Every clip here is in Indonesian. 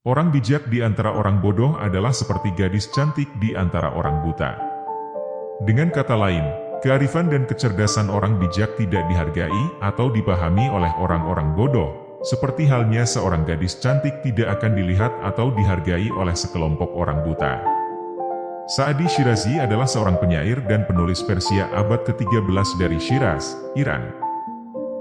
Orang bijak di antara orang bodoh adalah seperti gadis cantik di antara orang buta. Dengan kata lain, kearifan dan kecerdasan orang bijak tidak dihargai atau dipahami oleh orang-orang bodoh, seperti halnya seorang gadis cantik tidak akan dilihat atau dihargai oleh sekelompok orang buta. Sa'di Syirazi adalah seorang penyair dan penulis Persia abad ke-13 dari Syiraz, Iran.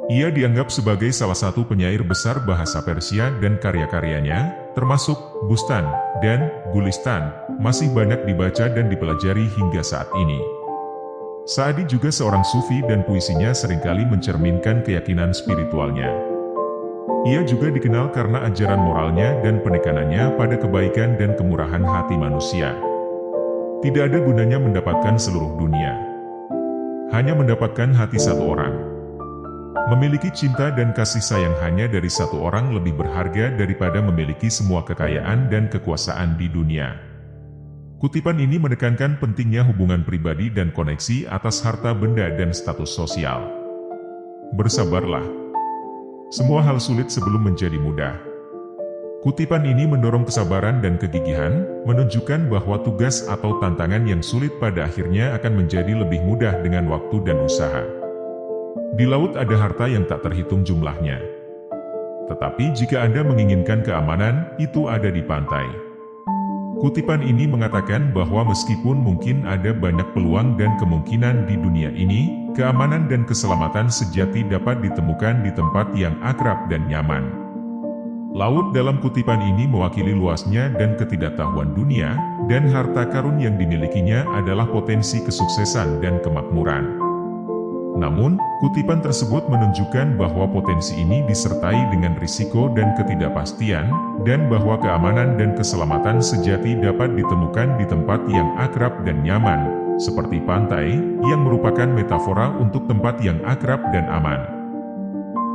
Ia dianggap sebagai salah satu penyair besar bahasa Persia dan karya-karyanya, termasuk Bustan dan Gulistan, masih banyak dibaca dan dipelajari hingga saat ini. Sa'di juga seorang sufi dan puisinya seringkali mencerminkan keyakinan spiritualnya. Ia juga dikenal karena ajaran moralnya dan penekanannya pada kebaikan dan kemurahan hati manusia. Tidak ada gunanya mendapatkan seluruh dunia. Hanya mendapatkan hati satu orang. Memiliki cinta dan kasih sayang hanya dari satu orang lebih berharga daripada memiliki semua kekayaan dan kekuasaan di dunia. Kutipan ini menekankan pentingnya hubungan pribadi dan koneksi atas harta benda dan status sosial. Bersabarlah. Semua hal sulit sebelum menjadi mudah. Kutipan ini mendorong kesabaran dan kegigihan, menunjukkan bahwa tugas atau tantangan yang sulit pada akhirnya akan menjadi lebih mudah dengan waktu dan usaha. Di laut ada harta yang tak terhitung jumlahnya. Tetapi jika Anda menginginkan keamanan, itu ada di pantai. Kutipan ini mengatakan bahwa meskipun mungkin ada banyak peluang dan kemungkinan di dunia ini, keamanan dan keselamatan sejati dapat ditemukan di tempat yang akrab dan nyaman. Laut dalam kutipan ini mewakili luasnya dan ketidaktahuan dunia, dan harta karun yang dimilikinya adalah potensi kesuksesan dan kemakmuran. Namun, kutipan tersebut menunjukkan bahwa potensi ini disertai dengan risiko dan ketidakpastian, dan bahwa keamanan dan keselamatan sejati dapat ditemukan di tempat yang akrab dan nyaman, seperti pantai, yang merupakan metafora untuk tempat yang akrab dan aman.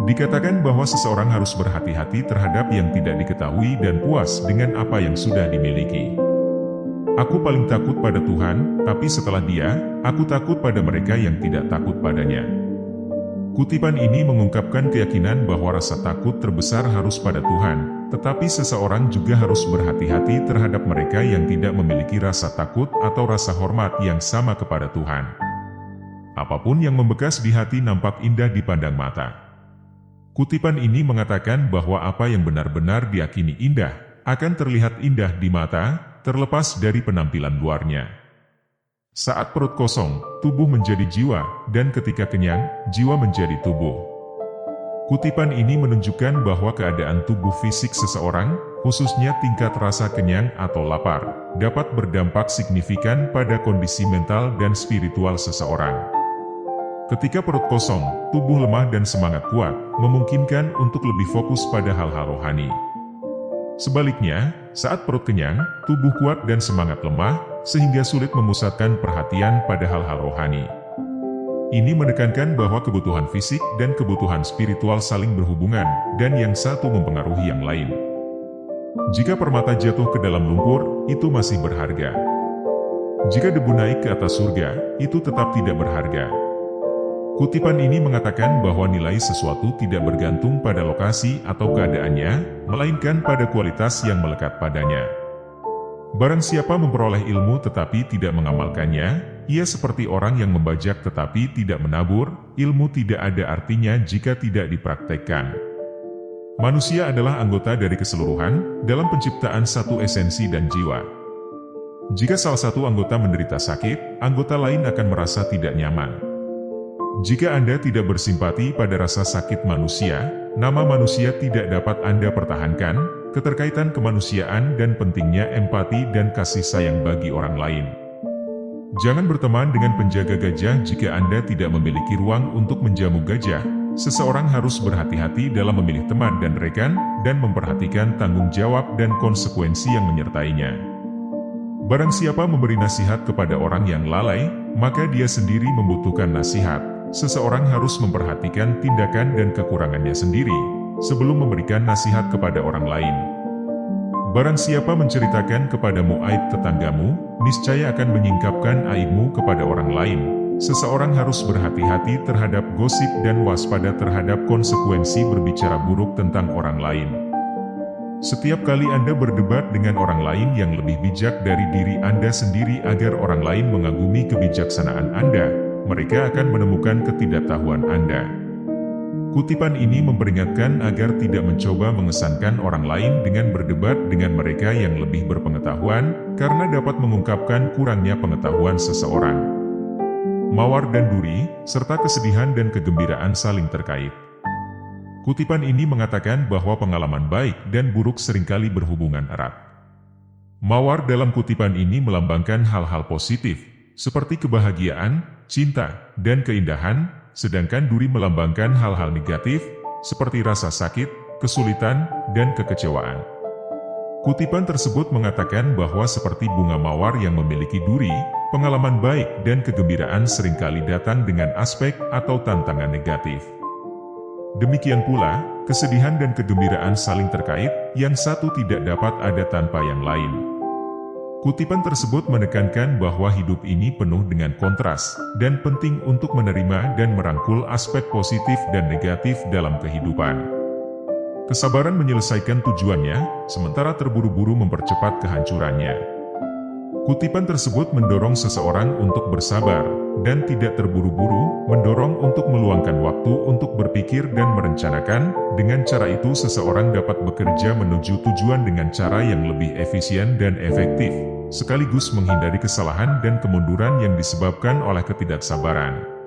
Dikatakan bahwa seseorang harus berhati-hati terhadap yang tidak diketahui dan puas dengan apa yang sudah dimiliki. Aku paling takut pada Tuhan, tapi setelah Dia, aku takut pada mereka yang tidak takut padanya. Kutipan ini mengungkapkan keyakinan bahwa rasa takut terbesar harus pada Tuhan, tetapi seseorang juga harus berhati-hati terhadap mereka yang tidak memiliki rasa takut atau rasa hormat yang sama kepada Tuhan. Apapun yang membekas di hati nampak indah dipandang mata. Kutipan ini mengatakan bahwa apa yang benar-benar diyakini indah, akan terlihat indah di mata, terlepas dari penampilan luarnya. Saat perut kosong, tubuh menjadi jiwa, dan ketika kenyang, jiwa menjadi tubuh. Kutipan ini menunjukkan bahwa keadaan tubuh fisik seseorang, khususnya tingkat rasa kenyang atau lapar, dapat berdampak signifikan pada kondisi mental dan spiritual seseorang. Ketika perut kosong, tubuh lemah dan semangat kuat, memungkinkan untuk lebih fokus pada hal-hal rohani. Sebaliknya, saat perut kenyang, tubuh kuat dan semangat lemah, sehingga sulit memusatkan perhatian pada hal-hal rohani. Ini menekankan bahwa kebutuhan fisik dan kebutuhan spiritual saling berhubungan, dan yang satu mempengaruhi yang lain. Jika permata jatuh ke dalam lumpur, itu masih berharga. Jika debu naik ke atas surga, itu tetap tidak berharga. Kutipan ini mengatakan bahwa nilai sesuatu tidak bergantung pada lokasi atau keadaannya, melainkan pada kualitas yang melekat padanya. Barang siapa memperoleh ilmu tetapi tidak mengamalkannya, ia seperti orang yang membajak tetapi tidak menabur, ilmu tidak ada artinya jika tidak dipraktekkan. Manusia adalah anggota dari keseluruhan, dalam penciptaan satu esensi dan jiwa. Jika salah satu anggota menderita sakit, anggota lain akan merasa tidak nyaman. Jika Anda tidak bersimpati pada rasa sakit manusia, nama manusia tidak dapat Anda pertahankan, keterkaitan kemanusiaan dan pentingnya empati dan kasih sayang bagi orang lain. Jangan berteman dengan penjaga gajah jika Anda tidak memiliki ruang untuk menjamu gajah. Seseorang harus berhati-hati dalam memilih teman dan rekan, dan memperhatikan tanggung jawab dan konsekuensi yang menyertainya. Barang siapa memberi nasihat kepada orang yang lalai, maka dia sendiri membutuhkan nasihat. Seseorang harus memperhatikan tindakan dan kekurangannya sendiri, sebelum memberikan nasihat kepada orang lain. Barang siapa menceritakan kepadamu aib tetanggamu, niscaya akan menyingkapkan aibmu kepada orang lain. Seseorang harus berhati-hati terhadap gosip dan waspada terhadap konsekuensi berbicara buruk tentang orang lain. Setiap kali Anda berdebat dengan orang lain yang lebih bijak dari diri Anda sendiri agar orang lain mengagumi kebijaksanaan Anda, mereka akan menemukan ketidaktahuan Anda. Kutipan ini memperingatkan agar tidak mencoba mengesankan orang lain dengan berdebat dengan mereka yang lebih berpengetahuan, karena dapat mengungkapkan kurangnya pengetahuan seseorang. Mawar dan duri, serta kesedihan dan kegembiraan saling terkait. Kutipan ini mengatakan bahwa pengalaman baik dan buruk seringkali berhubungan erat. Mawar dalam kutipan ini melambangkan hal-hal positif, seperti kebahagiaan, cinta, dan keindahan, sedangkan duri melambangkan hal-hal negatif, seperti rasa sakit, kesulitan, dan kekecewaan. Kutipan tersebut mengatakan bahwa seperti bunga mawar yang memiliki duri, pengalaman baik dan kegembiraan seringkali datang dengan aspek atau tantangan negatif. Demikian pula, kesedihan dan kegembiraan saling terkait, yang satu tidak dapat ada tanpa yang lain. Kutipan tersebut menekankan bahwa hidup ini penuh dengan kontras, dan penting untuk menerima dan merangkul aspek positif dan negatif dalam kehidupan. Kesabaran menyelesaikan tujuannya, sementara terburu-buru mempercepat kehancurannya. Kutipan tersebut mendorong seseorang untuk bersabar, dan tidak terburu-buru, mendorong untuk meluangkan waktu untuk berpikir dan merencanakan. Dengan cara itu seseorang dapat bekerja menuju tujuan dengan cara yang lebih efisien dan efektif, sekaligus menghindari kesalahan dan kemunduran yang disebabkan oleh ketidaksabaran.